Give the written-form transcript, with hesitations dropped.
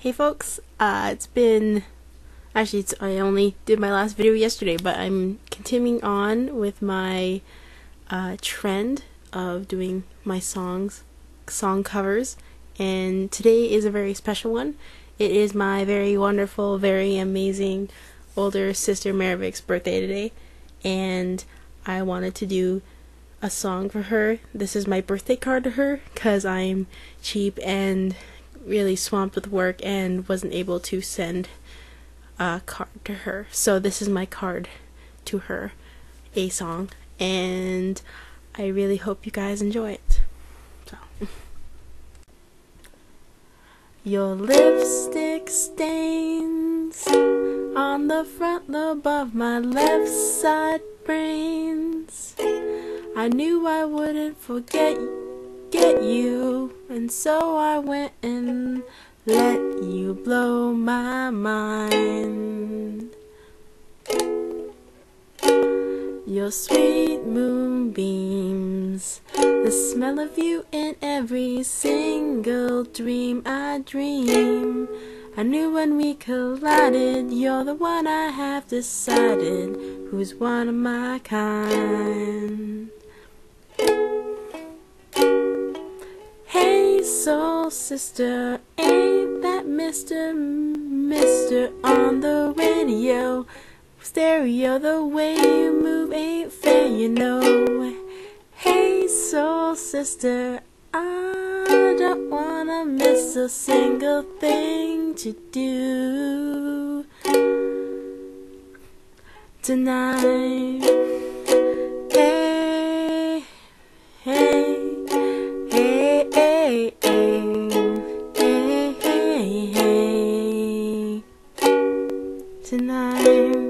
Hey folks, it's been, I only did my last video yesterday, but I'm continuing on with my trend of doing my song covers, and today is a very special one. It is my very wonderful, very amazing older sister Marivik's birthday today, and I wanted to do a song for her. This is my birthday card to her, because I'm cheap and really swamped with work and wasn't able to send a card to her. So this is my card to her, a song, and I really hope you guys enjoy it. So. Your lipstick stains on the front lobe of my left side brains. I knew I wouldn't forget you, and so I went and let you blow my mind. Your sweet moonbeams, the smell of you in every single dream I dream. I knew when we collided, you're the one I have decided, who's one of my kind. Hey soul sister, ain't that Mr. on the radio? Stereo, the way you move ain't fair, you know. Hey soul sister, I don't wanna miss a single thing to do tonight. Hey, hey, hey, hey, hey, hey, hey, tonight.